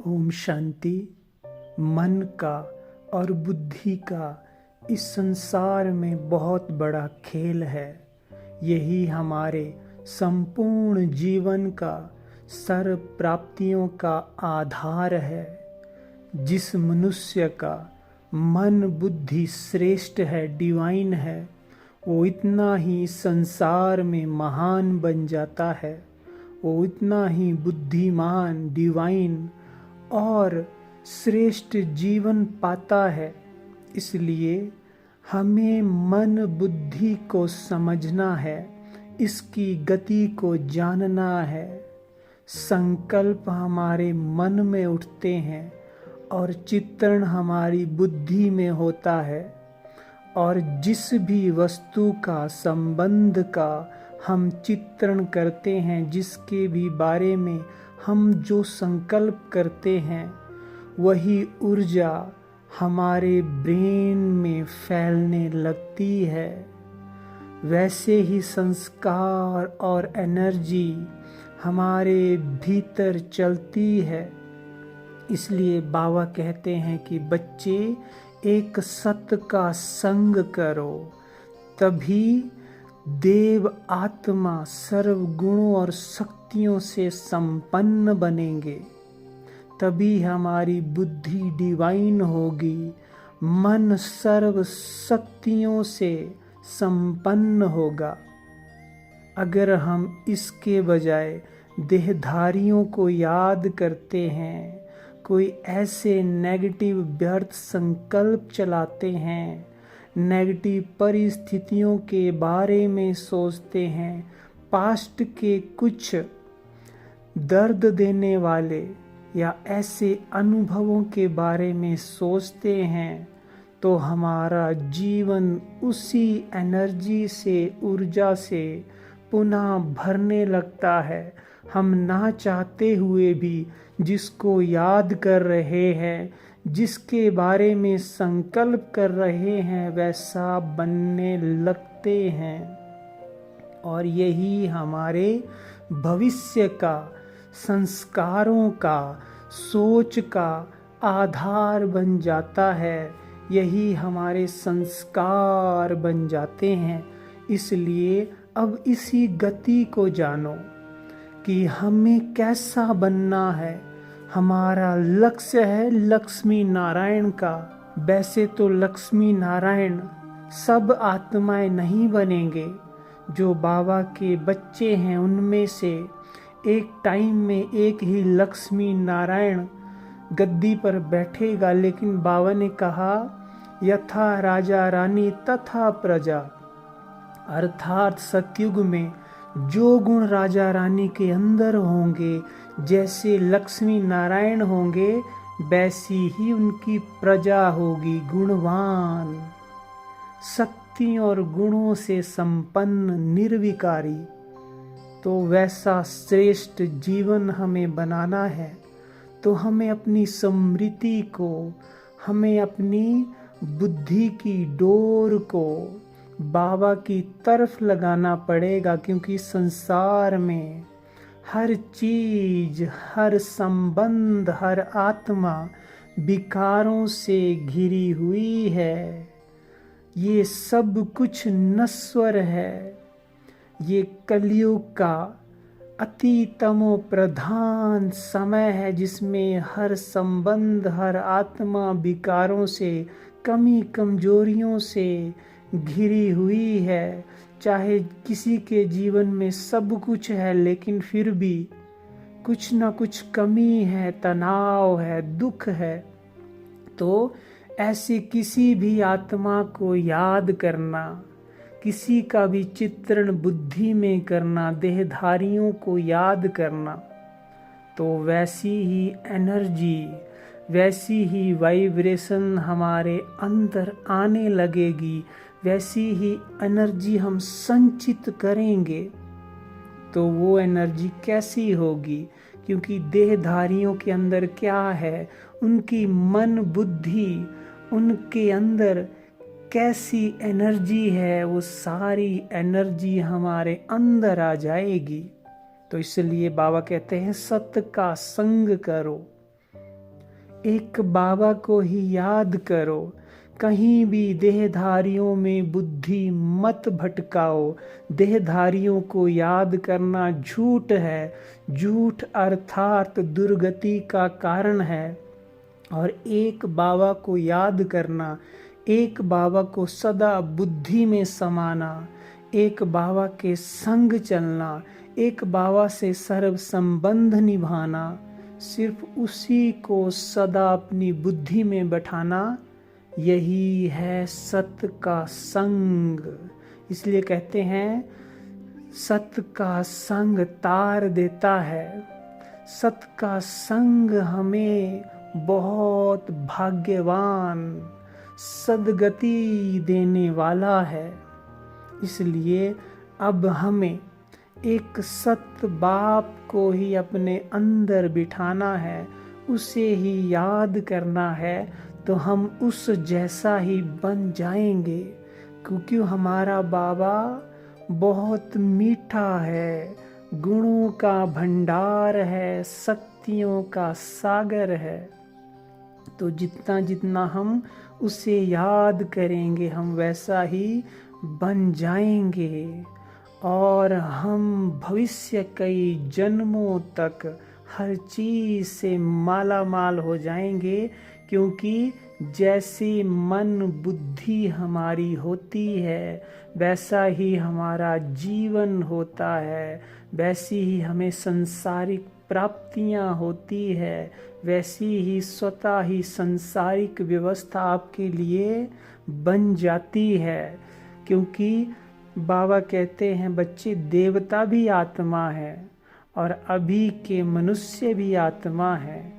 ओम शांति। मन का और बुद्धि का इस संसार में बहुत बड़ा खेल है। यही हमारे संपूर्ण जीवन का सर्व प्राप्तियों का आधार है। जिस मनुष्य का मन बुद्धि श्रेष्ठ है, डिवाइन है, वो इतना ही संसार में महान बन जाता है। वो इतना ही बुद्धिमान, डिवाइन और श्रेष्ठ जीवन पाता है। इसलिए हमें मन बुद्धि को समझना है, इसकी गति को जानना है। संकल्प हमारे मन में उठते हैं और चित्रण हमारी बुद्धि में होता है। और जिस भी वस्तु का, संबंध का हम चित्रण करते हैं, जिसके भी बारे में हम जो संकल्प करते हैं, वही ऊर्जा हमारे ब्रेन में फैलने लगती है। वैसे ही संस्कार और एनर्जी हमारे भीतर चलती है। इसलिए बाबा कहते हैं कि बच्चे एक सत का संग करो, तभी देव आत्मा सर्व गुणों और शक्तियों से संपन्न बनेंगे। तभी हमारी बुद्धि डिवाइन होगी, मन सर्व शक्तियों से संपन्न होगा। अगर हम इसके बजाय देहधारियों को याद करते हैं, कोई ऐसे नेगेटिव व्यर्थ संकल्प चलाते हैं, नेगेटिव परिस्थितियों के बारे में सोचते हैं, पास्ट के कुछ दर्द देने वाले या ऐसे अनुभवों के बारे में सोचते हैं, तो हमारा जीवन उसी एनर्जी से, ऊर्जा से पुनः भरने लगता है। हम ना चाहते हुए भी जिसको याद कर रहे हैं, जिसके बारे में संकल्प कर रहे हैं, वैसा बनने लगते हैं। और यही हमारे भविष्य का, संस्कारों का, सोच का आधार बन जाता है। यही हमारे संस्कार बन जाते हैं। इसलिए अब इसी गति को जानो कि हमें कैसा बनना है। हमारा लक्ष्य है लक्ष्मी नारायण का। वैसे तो लक्ष्मी नारायण सब आत्माएं नहीं बनेंगे। जो बाबा के बच्चे हैं, उनमें से एक टाइम में एक ही लक्ष्मी नारायण गद्दी पर बैठेगा। लेकिन बाबा ने कहा, यथा राजा रानी तथा प्रजा, अर्थात सतयुग में जो गुण राजा रानी के अंदर होंगे, जैसे लक्ष्मी नारायण होंगे, वैसी ही उनकी प्रजा होगी, गुणवान, शक्ति और गुणों से संपन्न, निर्विकारी। तो वैसा श्रेष्ठ जीवन हमें बनाना है। तो हमें अपनी स्मृति को, हमें अपनी बुद्धि की डोर को बाबा की तरफ लगाना पड़ेगा। क्योंकि संसार में हर चीज, हर संबंध, हर आत्मा विकारों से घिरी हुई है। ये सब कुछ नश्वर है। ये कलयुग का अति तमो प्रधान समय है, जिसमें हर संबंध, हर आत्मा विकारों से, कमी कमजोरियों से घिरी हुई है। चाहे किसी के जीवन में सब कुछ है, लेकिन फिर भी कुछ ना कुछ कमी है, तनाव है, दुख है। तो ऐसी किसी भी आत्मा को याद करना, किसी का भी चित्रण बुद्धि में करना, देहधारियों को याद करना, तो वैसी ही एनर्जी, वैसी ही वाइब्रेशन हमारे अंदर आने लगेगी। वैसी ही एनर्जी हम संचित करेंगे। तो वो एनर्जी कैसी होगी? क्योंकि देहधारियों के अंदर क्या है, उनकी मन बुद्धि, उनके अंदर कैसी एनर्जी है, वो सारी एनर्जी हमारे अंदर आ जाएगी। तो इसलिए बाबा कहते हैं सत्य का संग करो। एक बाबा को ही याद करो, कहीं भी देहधारियों में बुद्धि मत भटकाओ। देहधारियों को याद करना झूठ है, झूठ अर्थात दुर्गति का कारण है। और एक बाबा को याद करना, एक बाबा को सदा बुद्धि में समाना, एक बाबा के संग चलना, एक बाबा से सर्व संबंध निभाना, सिर्फ उसी को सदा अपनी बुद्धि में बैठाना, यही है सत्य का संग। इसलिए कहते हैं सत्य का संग तार देता है। सत्य का संग हमें बहुत भाग्यवान सद्गति देने वाला है। इसलिए अब हमें एक सत्य बाप को ही अपने अंदर बिठाना है, उसे ही याद करना है, तो हम उस जैसा ही बन जाएंगे। क्योंकि हमारा बाबा बहुत मीठा है, गुणों का भंडार है, शक्तियों का सागर है। तो जितना जितना हम उसे याद करेंगे, हम वैसा ही बन जाएंगे और हम भविष्य कई जन्मों तक हर चीज से माला माल हो जाएंगे। क्योंकि जैसी मन बुद्धि हमारी होती है, वैसा ही हमारा जीवन होता है, वैसी ही हमें सांसारिक प्राप्तियां होती है, वैसी ही स्वतः ही सांसारिक व्यवस्था आपके लिए बन जाती है। क्योंकि बाबा कहते हैं बच्चे, देवता भी आत्मा है और अभी के मनुष्य भी आत्मा है,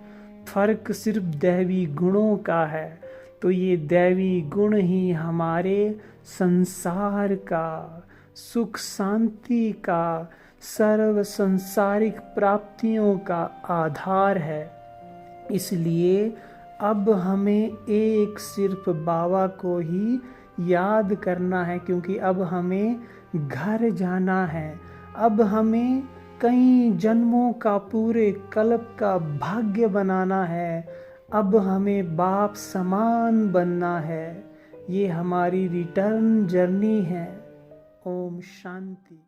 फर्क सिर्फ दैवी गुणों का है। तो ये दैवी गुण ही हमारे संसार का, सुख शांति का, सर्व संसारिक प्राप्तियों का आधार है। इसलिए अब हमें एक सिर्फ बाबा को ही याद करना है, क्योंकि अब हमें घर जाना है। अब हमें कई जन्मों का, पूरे कल्प का भाग्य बनाना है। अब हमें बाप समान बनना है। ये हमारी रिटर्न जर्नी है। ओम शांति।